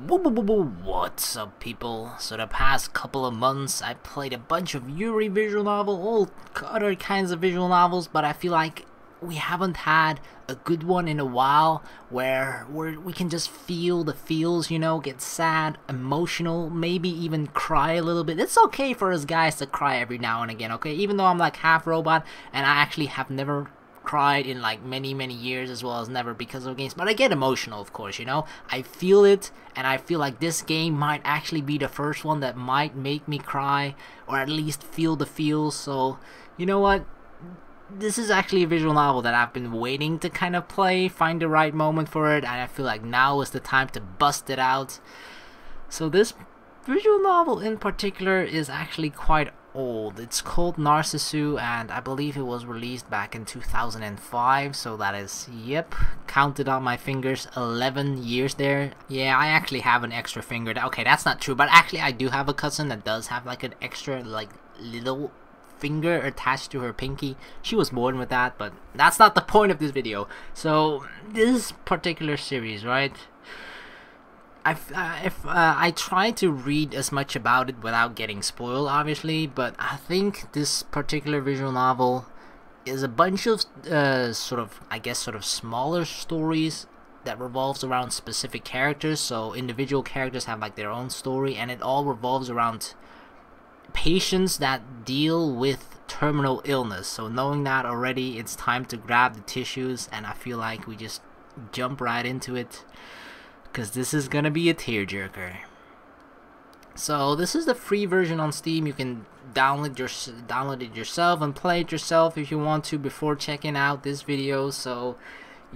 What's up, people? So the past couple of months I played a bunch of Yuri visual novel, all other kinds of visual novels, but I feel like we haven't had a good one in a while where we can just feel the feels, you know, get sad, emotional, maybe even cry a little bit. It's okay for us guys to cry every now and again, okay? Even though I'm like half robot and I actually have never cried in like many years, as well as never because of games, but I get emotional, of course, you know. I feel it, and I feel like this game might actually be the first one that might make me cry, or at least feel the feels. So you know what, this is actually a visual novel that I've been waiting to kind of play, find the right moment for it, and I feel like now is the time to bust it out. So this visual novel in particular is actually quite old. It's called Narcissu, and I believe it was released back in 2005, so that is, yep, counted on my fingers, 11 years there. Yeah, I actually have an extra finger. Okay, that's not true, but actually I do have a cousin that does have like an extra like little finger attached to her pinky. She was born with that, but that's not the point of this video. So this particular series, right, I try to read as much about it without getting spoiled, obviously, but I think this particular visual novel is a bunch of sort of smaller stories that revolves around specific characters. So individual characters have like their own story, and it all revolves around patients that deal with terminal illness. So knowing that already, it's time to grab the tissues, and I feel like we just jump right into it, because this is gonna be a tearjerker. So this is the free version on Steam. You can download it yourself and play it yourself if you want to before checking out this video. So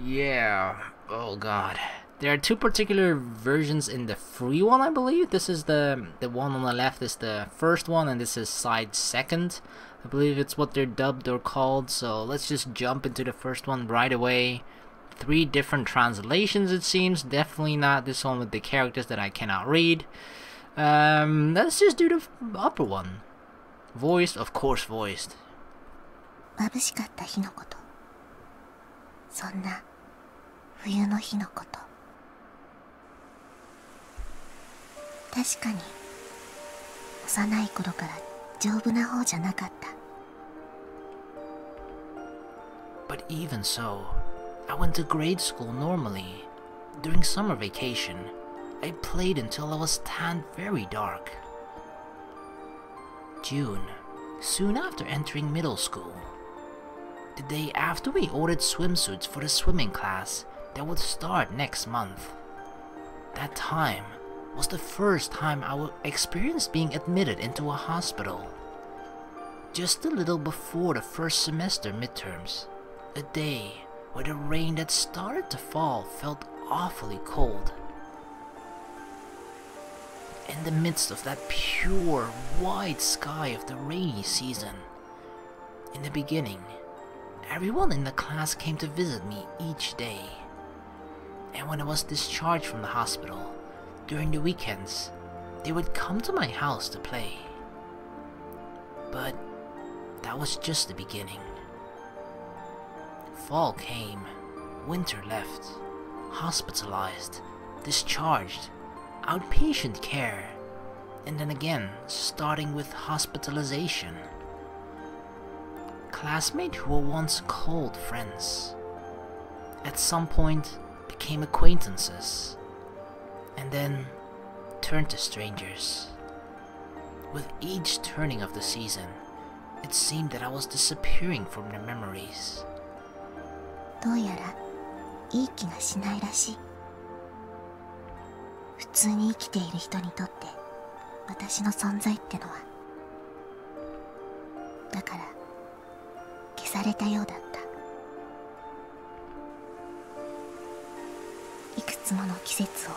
yeah, oh god. There are two particular versions in the free one, I believe. This is the one on the left is the first one, and this is side second. I believe it's what they're dubbed or called. So let's just jump into the first one right away. 3 different translations, it seems. Definitely not this one with the characters that I cannot read. Let's just do the upper one. Voiced, of course, voiced. 眩しかった日のこと。そんな冬の日のこと。確かに幼い頃から丈夫な方じゃなかった。But even so, I went to grade school normally. During summer vacation, I played until I was tanned very dark. June, soon after entering middle school. The day after we ordered swimsuits for the swimming class that would start next month. That time was the first time I experienced being admitted into a hospital. Just a little before the first semester midterms, a day where the rain that started to fall felt awfully cold. In the midst of that pure white sky of the rainy season, in the beginning, everyone in the class came to visit me each day. And when I was discharged from the hospital, during the weekends, they would come to my house to play. But that was just the beginning. Fall came, winter left, hospitalized, discharged, outpatient care, and then again starting with hospitalization. Classmates who were once cold friends, at some point became acquaintances, and then turned to strangers. With each turning of the season, it seemed that I was disappearing from their memories. どうやらいい気がしないらしい。普通に生きている人にとって私の存在ってのは、だから消されたようだった。いくつもの季節を、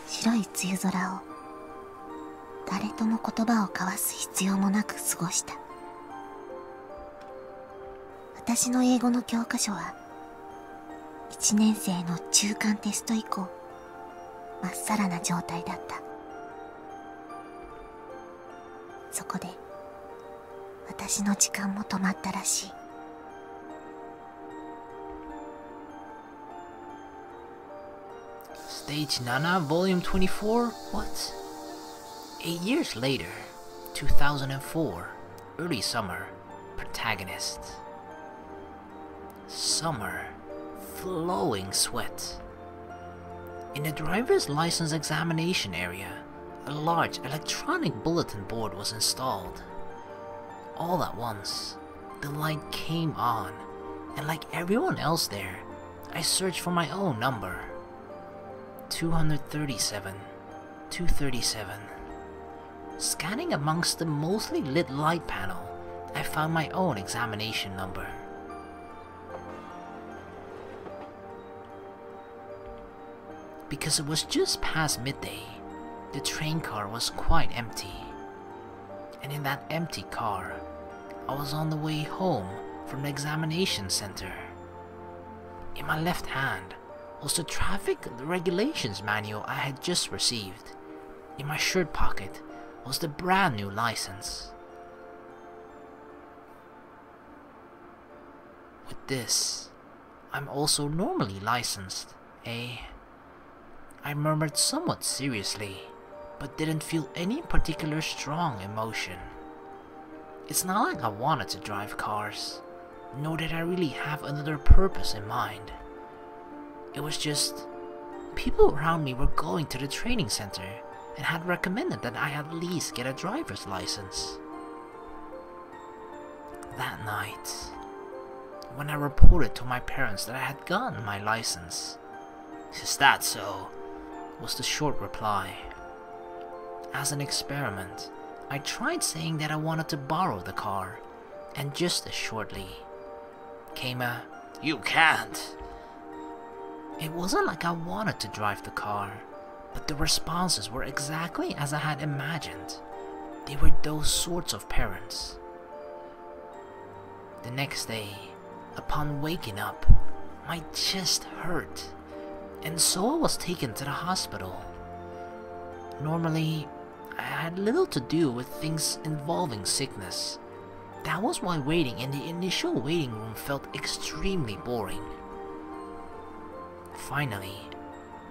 白い梅雨空を、誰とも言葉を交わす必要もなく過ごした。私の英語の教科書は1年生の中間テスト以降まっさらな状態だった。そこで私の時間も止まったらしい。Stage Nana, Volume 24? What? 8 years later, 2004, early summer, protagonist. Summer, flowing sweat. In the driver's license examination area, a large electronic bulletin board was installed. All at once, the light came on, and like everyone else there, I searched for my own number. 237, 237. Scanning amongst the mostly lit light panel, I found my own examination number. Because it was just past midday, the train car was quite empty. And in that empty car, I was on the way home from the examination center. In my left hand was the traffic regulations manual I had just received. In my shirt pocket was the brand new license. With this, I'm also normally licensed, eh? I murmured somewhat seriously, but didn't feel any particular strong emotion. It's not like I wanted to drive cars, nor did I really have another purpose in mind. It was just, people around me were going to the training center and had recommended that I at least get a driver's license. That night, when I reported to my parents that I had gotten my license, "Is that so?" was the short reply. As an experiment, I tried saying that I wanted to borrow the car, and just as shortly came a, "You can't." It wasn't like I wanted to drive the car, but the responses were exactly as I had imagined. They were those sorts of parents. The next day, upon waking up, my chest hurt, and so I was taken to the hospital. Normally, I had little to do with things involving sickness. That was why waiting in the initial waiting room felt extremely boring. Finally,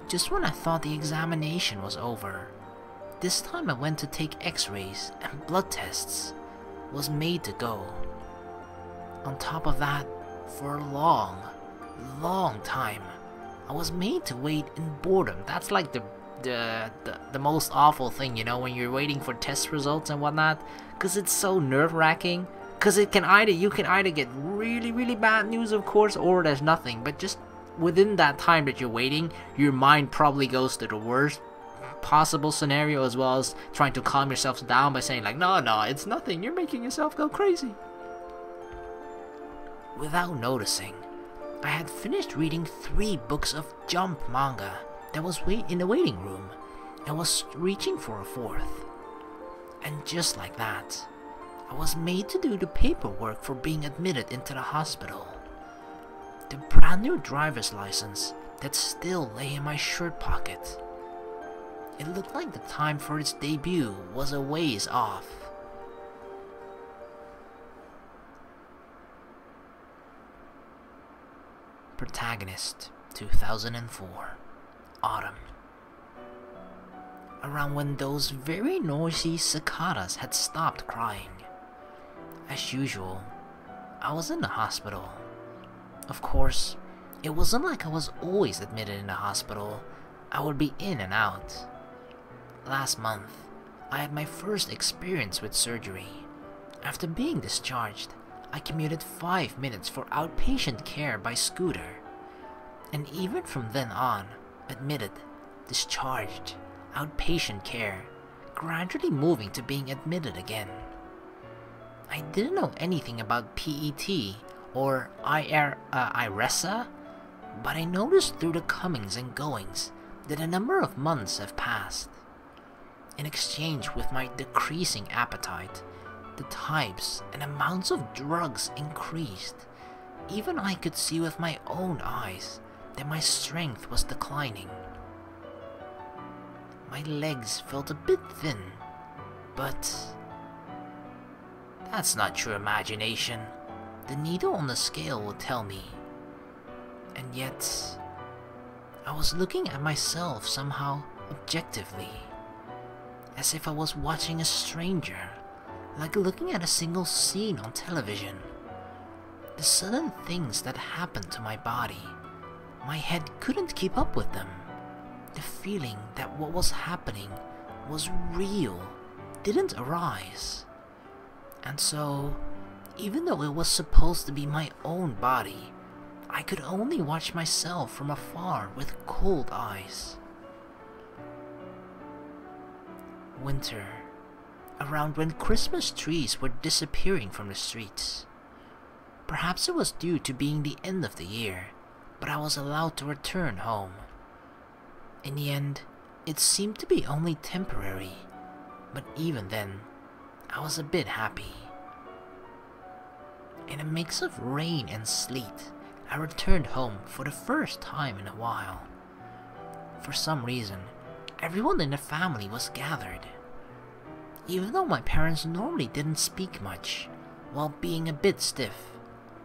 just when I thought the examination was over, this time I went to take x-rays and blood tests, was made to go. On top of that, for a long time, I was made to wait in boredom. That's like the most awful thing, you know, when you're waiting for test results and whatnot, because it's so nerve-wracking. Because you can either get really bad news, of course, or there's nothing. But just within that time that you're waiting, your mind probably goes to the worst possible scenario, as well as trying to calm yourself down by saying like, no, it's nothing, you're making yourself go crazy. Without noticing, I had finished reading 3 books of Jump manga that was in the waiting room, and was reaching for a 4th. And just like that, I was made to do the paperwork for being admitted into the hospital. The brand new driver's license that still lay in my shirt pocket. It looked like the time for its debut was a ways off. Protagonist, 2004, Autumn. Around when those very noisy cicadas had stopped crying. As usual, I was in the hospital. Of course, it wasn't like I was always admitted in the hospital. I would be in and out. Last month, I had my first experience with surgery. After being discharged, I commuted 5 minutes for outpatient care by scooter. And even from then on, admitted, discharged, outpatient care, gradually moving to being admitted again. I didn't know anything about PET or IRESA, but I noticed through the comings and goings that a number of months have passed. In exchange with my decreasing appetite, the types and amounts of drugs increased. Even I could see with my own eyes that my strength was declining. My legs felt a bit thin, but that's not your imagination. The needle on the scale will tell me. And yet, I was looking at myself somehow objectively, as if I was watching a stranger, like looking at a single scene on television. The sudden things that happened to my body, my head couldn't keep up with them. The feeling that what was happening was real didn't arise. And so, even though it was supposed to be my own body, I could only watch myself from afar with cold eyes. Winter, around when Christmas trees were disappearing from the streets. Perhaps it was due to being the end of the year, but I was allowed to return home. In the end, it seemed to be only temporary, but even then, I was a bit happy. In a mix of rain and sleet, I returned home for the first time in a while. For some reason, everyone in the family was gathered. Even though my parents normally didn't speak much, while being a bit stiff,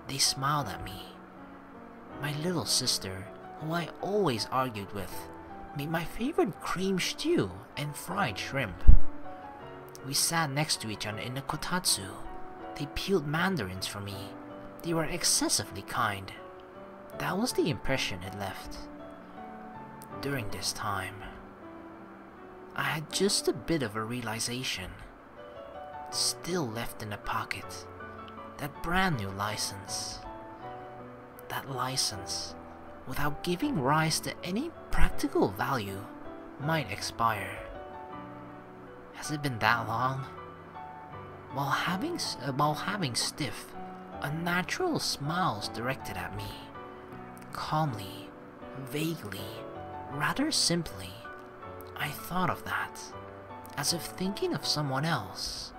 they smiled at me. My little sister, who I always argued with, made my favorite cream stew and fried shrimp. We sat next to each other in the kotatsu. They peeled mandarins for me. They were excessively kind. That was the impression it left. During this time, I had just a bit of a realization. Still left in the pocket. That brand new license. That license, without giving rise to any practical value, might expire. Has it been that long? While having stiff, unnatural smiles directed at me, calmly, vaguely, rather simply, I thought of that, as if thinking of someone else.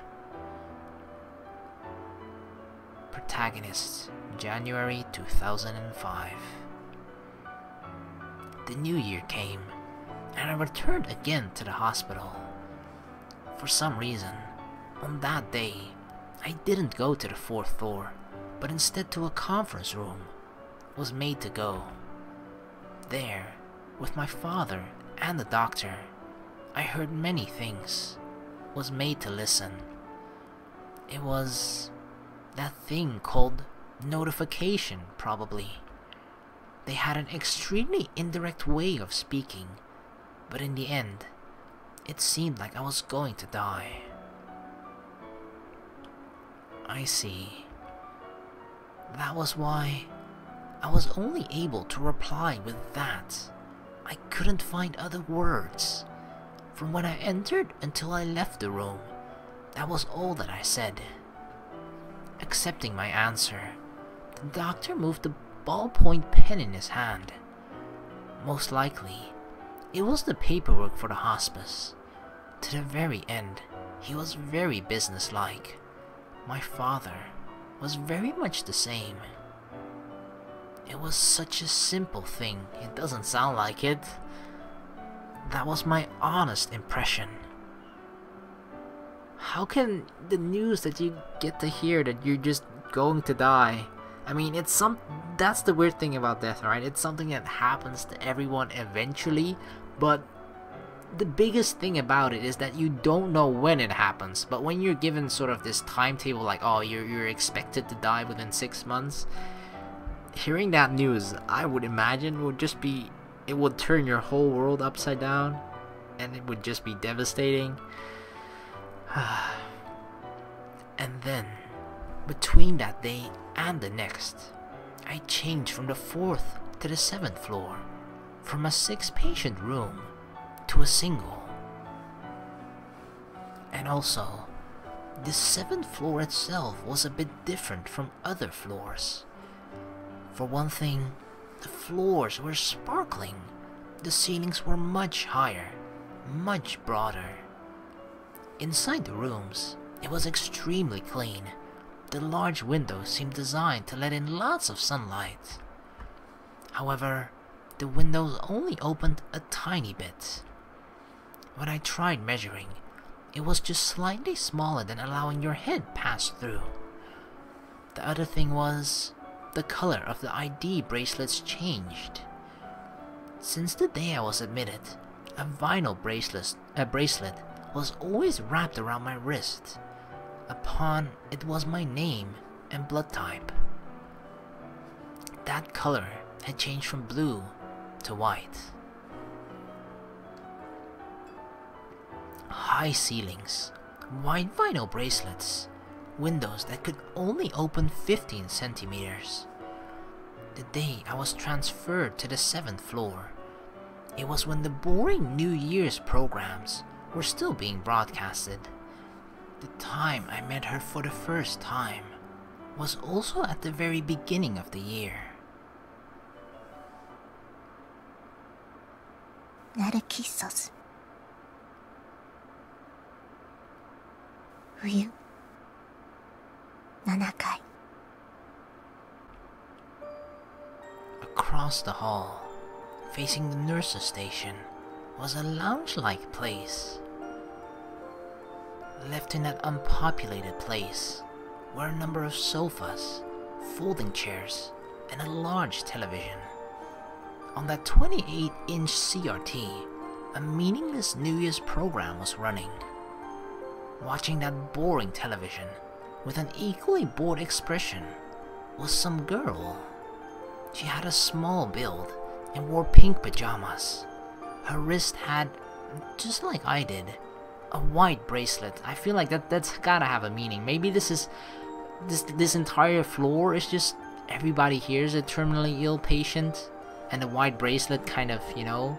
Protagonist, January 2005. The new year came, and I returned again to the hospital. For some reason, on that day, I didn't go to the 4th floor, but instead to a conference room. Was made to go. There, with my father and the doctor, I heard many things. Was made to listen. It was that thing called notification, probably. They had an extremely indirect way of speaking, but in the end, it seemed like I was going to die. I see. That was why I was only able to reply with that. I couldn't find other words. From when I entered until I left the room, that was all that I said. Accepting my answer, the doctor moved the ballpoint pen in his hand. Most likely, it was the paperwork for the hospice. To the very end, he was very businesslike. My father was very much the same. It was such a simple thing, it doesn't sound like it. That was my honest impression. How can the news that you get to hear that you're just going to die? I mean, that's the weird thing about death, right? It's something that happens to everyone eventually, but the biggest thing about it is that you don't know when it happens. But when you're given sort of this timetable, like, oh, you're expected to die within 6 months, hearing that news, I would imagine, it would turn your whole world upside down, and it would just be devastating. And then, between that day and the next, I changed from the 4th to the 7th floor, from a 6-patient room to a single. And also, the 7th floor itself was a bit different from other floors. For one thing, the floors were sparkling. The ceilings were much higher, much broader. Inside the rooms, it was extremely clean. The large windows seemed designed to let in lots of sunlight. However, the windows only opened a tiny bit. When I tried measuring, it was just slightly smaller than allowing your head pass through. The other thing was, the color of the ID bracelets changed. Since the day I was admitted, a vinyl bracelet was always wrapped around my wrist. Upon it was my name and blood type. That color had changed from blue to white. High ceilings, wide vinyl bracelets, windows that could only open 15 centimeters. The day I was transferred to the 7th floor, it was when the boring New Year's programs were still being broadcasted. The time I met her for the first time was also at the very beginning of the year. Narcissus. 冬7階 Across the hall, facing the nurse's station, was a lounge-like place. Left in that unpopulated place were a number of sofas, folding chairs, and a large television. On that 28-inch CRT, a meaningless New Year's program was running. Watching that boring television, with an equally bored expression, was some girl. She had a small build and wore pink pajamas. Her wrist had, just like I did, a white bracelet. I feel like that's gotta have a meaning. Maybe this entire floor is just everybody here is a terminally ill patient, and the white bracelet kind of, you know,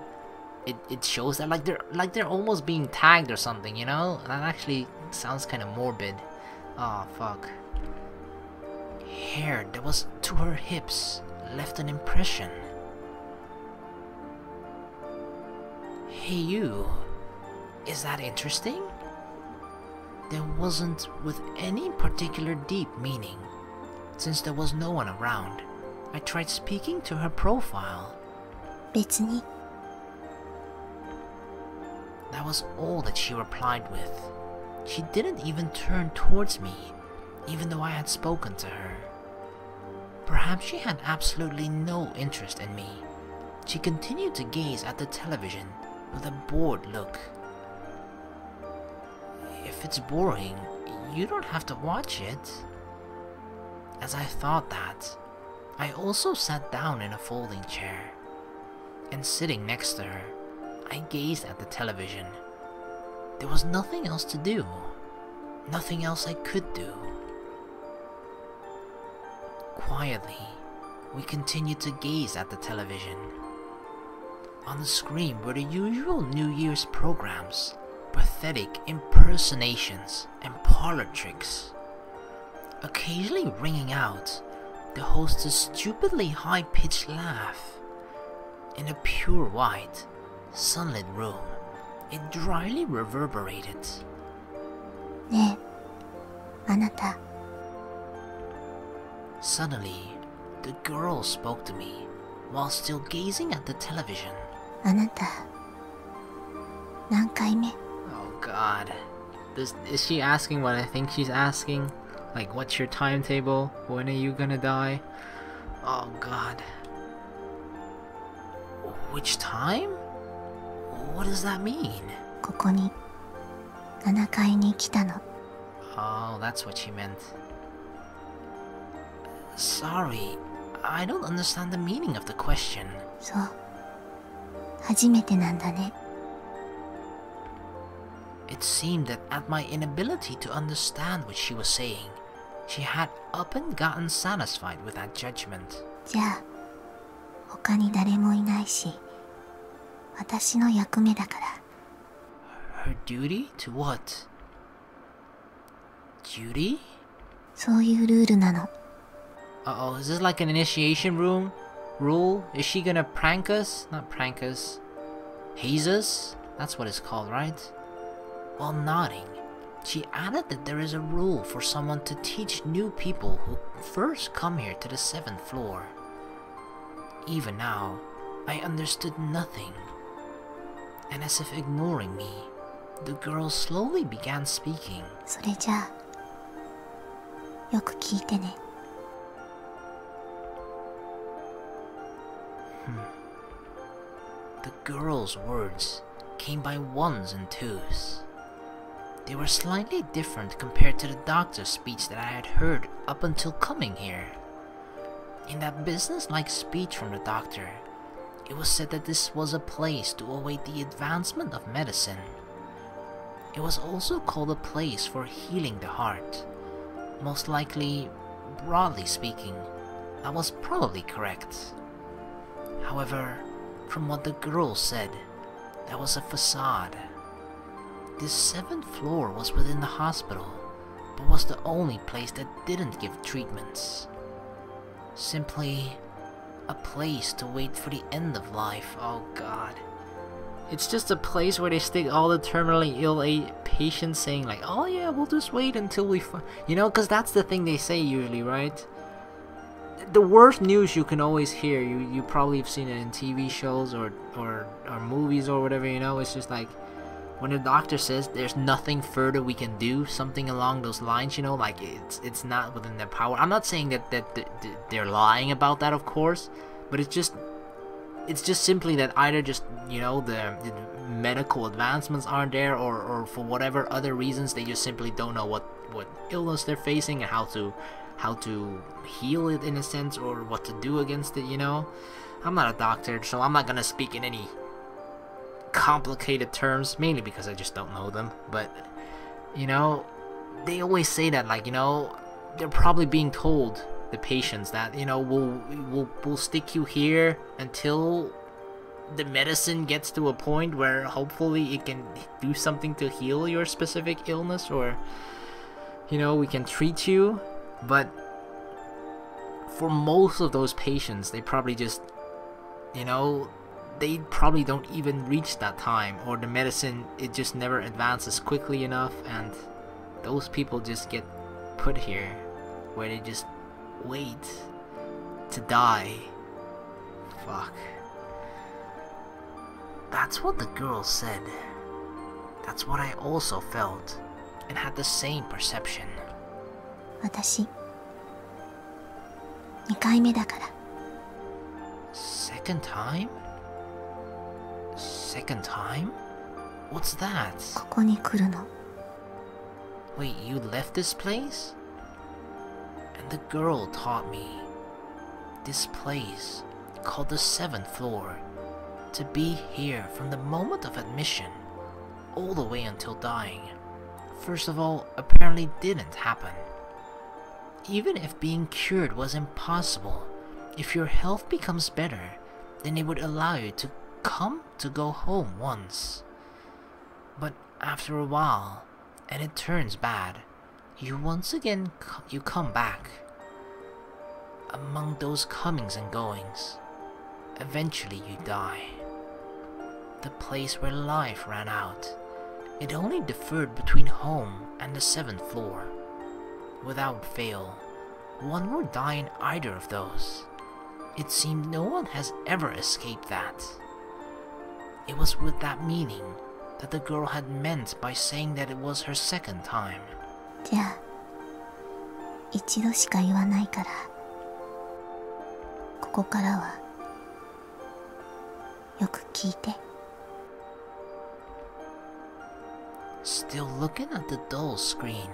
it shows that like they're almost being tagged or something, you know? That actually sounds kind of morbid. Oh fuck. Hair that was to her hips left an impression. Hey you, is that interesting? There wasn't with any particular deep meaning. Since there was no one around, I tried speaking to her profile. 別に That was all that she replied with. She didn't even turn towards me, even though I had spoken to her. Perhaps she had absolutely no interest in me. She continued to gaze at the television with a bored look. If it's boring, you don't have to watch it. As I thought that, I also sat down in a folding chair, and sitting next to her, I gazed at the television. There was nothing else to do, nothing else I could do. Quietly, we continued to gaze at the television. On the screen were the usual New Year's programs, pathetic impersonations and parlor tricks. Occasionally ringing out, the host's stupidly high-pitched laugh. In a pure white, sunlit room, it dryly reverberated. ねえあなた Suddenly, the girl spoke to me while still gazing at the television. あなた何回目 Oh god. Is she asking what I think she's asking? Like, what's your timetable? When are you gonna die? Oh god. Which time? What does that mean? ここに7階に来たの Oh, that's what she meant. Sorry, I don't understand the meaning of the question. そう初めてなんだね It seemed that at my inability to understand what she was saying, she had up and gotten satisfied with that judgment. じゃあ他に誰もいないし私の役目だから Her duty to what? Duty? そういうルールなの Uh-oh, is this like an initiation rule? Is she gonna prank us? Not prank us. Haze us? That's what it's called, right? While nodding, she added that there is a rule for someone to teach new people who first come here to the 7th floor. Even now, I understood nothing. And as if ignoring me, the girl slowly began speaking. それじゃあよく聞いてね Hmm. The girl's words came by ones and twos. They were slightly different compared to the doctor's speech that I had heard up until coming here. In that business-like speech from the doctor, it was said that this was a place to await the advancement of medicine. It was also called a place for healing the heart. Most likely, broadly speaking, that was probably correct. However, from what the girl said, that was a facade. This 7th floor was within the hospital, but was the only place that didn't give treatments. Simply a place to wait for the end of life. Oh god. It's just a place where they stick all the terminally ill patients saying like, oh yeah, we'll just wait until we you know, because that's the thing they say usually, right? The worst news you can always hear, you probably have seen it in TV shows or movies or whatever, you know, it's just like when the doctor says there's nothing further we can do, something along those lines, you know, like it's not within their power. I'm not saying that they're lying about that, of course, but it's just simply that either just, you know, the medical advancements aren't there, or for whatever other reasons they just simply don't know what illness they're facing and how to heal it in a sense, or what to do against it, you know. I'm not a doctor, so I'm not gonna speak in any complicated terms, mainly because I just don't know them, but you know, they always say that, like, you know, they're probably being told, the patients, that, you know, we'll stick you here until the medicine gets to a point where hopefully it can do something to heal your specific illness, or, you know, we can treat you. But for most of those patients, they probably just, you know, they probably don't even reach that time, or the medicine, it just never advances quickly enough, and those people just get put here where they just wait to die. Fuck. That's what the girl said. That's what I also felt, and had the same perception. 私、2回目だから。 Second time? Second time? What's that? ここに来るの。 Wait, you left this place? And the girl taught me this place, called the 7th floor, to be here from the moment of admission all the way until dying. First of all, apparently didn't happen. Even if being cured was impossible, if your health becomes better, then they would allow you to go home once. But after a while, and it turns bad, you once again you come back. Among those comings and goings, eventually you die. The place where life ran out, it only differed between home and the 7th floor. Without fail, one would die in either of those. It seemed no one has ever escaped that. It was with that meaning that the girl had meant by saying that it was her second time. じゃあ、一度しか言わないから、ここからはよく聞いて。 Still looking at the dull screen,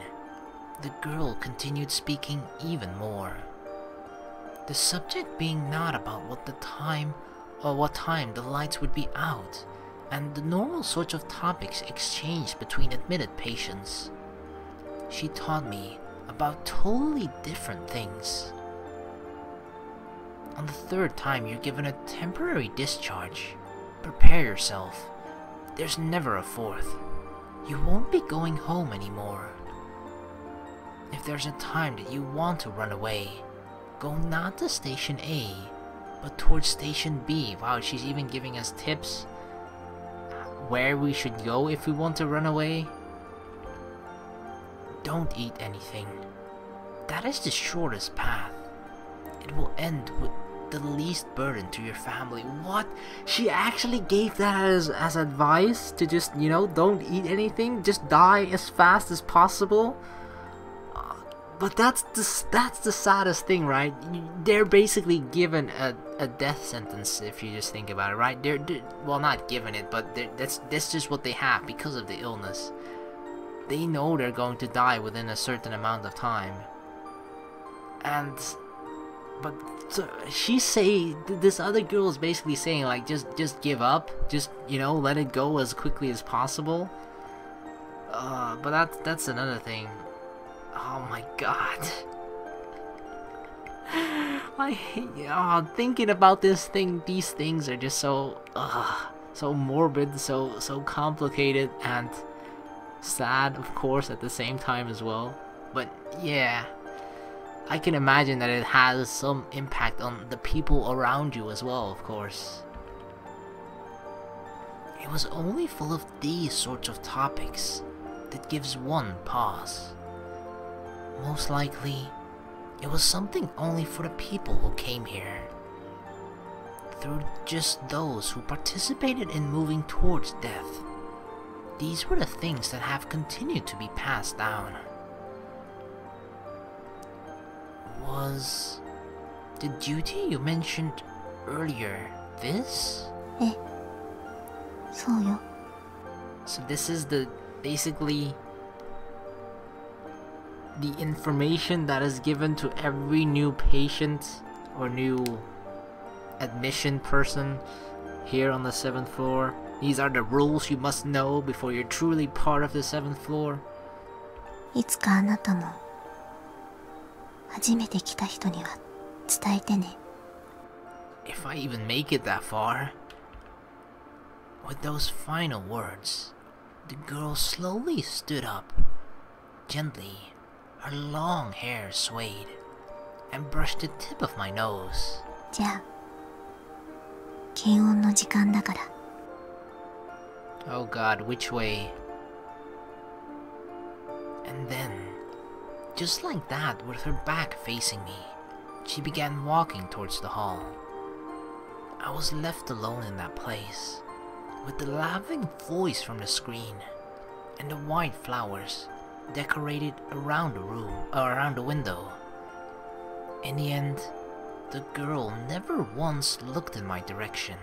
the girl continued speaking even more. The subject being not about what time the lights would be out, and the normal sorts of topics exchanged between admitted patients. She taught me about totally different things. On the 3rd time you're given a temporary discharge. Prepare yourself. There's never a 4th. You won't be going home anymore. If there's a time that you want to run away, go not to Station A, but towards Station B. Wow, she's even giving us tips where we should go if we want to run away. Don't eat anything. That is the shortest path. It will end with the least burden to your family. What? She actually gave that as advice to just, you know, don't eat anything, just die as fast as possible? But that's the saddest thing, right? They're basically given a death sentence if you just think about it, right? They're well, not given it, but that's just what they have because of the illness. They know they're going to die within a certain amount of time. And but so this other girl is basically saying like just give up, just let it go as quickly as possible. But that's another thing. Oh my god. I hate thinking about these things are just so morbid, so complicated and sad, of course, at the same time as well. But yeah, I can imagine that it has some impact on the people around you as well, of course. It was only full of these sorts of topics that gives one pause. Most likely, it was something only for the people who came here. Through just those who participated in moving towards death. These were the things that have continued to be passed down. Was the duty you mentioned earlier this? So this is basically the information that is given to every new patient or new admission person here on the 7th floor. These are the rules you must know before you're truly part of the 7th floor. いつかあなたも初めて来た人には伝えてね。 If I even make it that far. With those final words, the girl slowly stood up. Gently, her long hair swayed and brushed the tip of my nose. じゃあ、検温の時間だから。 Oh god, which way? And then, just like that, with her back facing me, she began walking towards the hall. I was left alone in that place, with the laughing voice from the screen, and the white flowers decorated around the room, or around the window. In the end, the girl never once looked in my direction.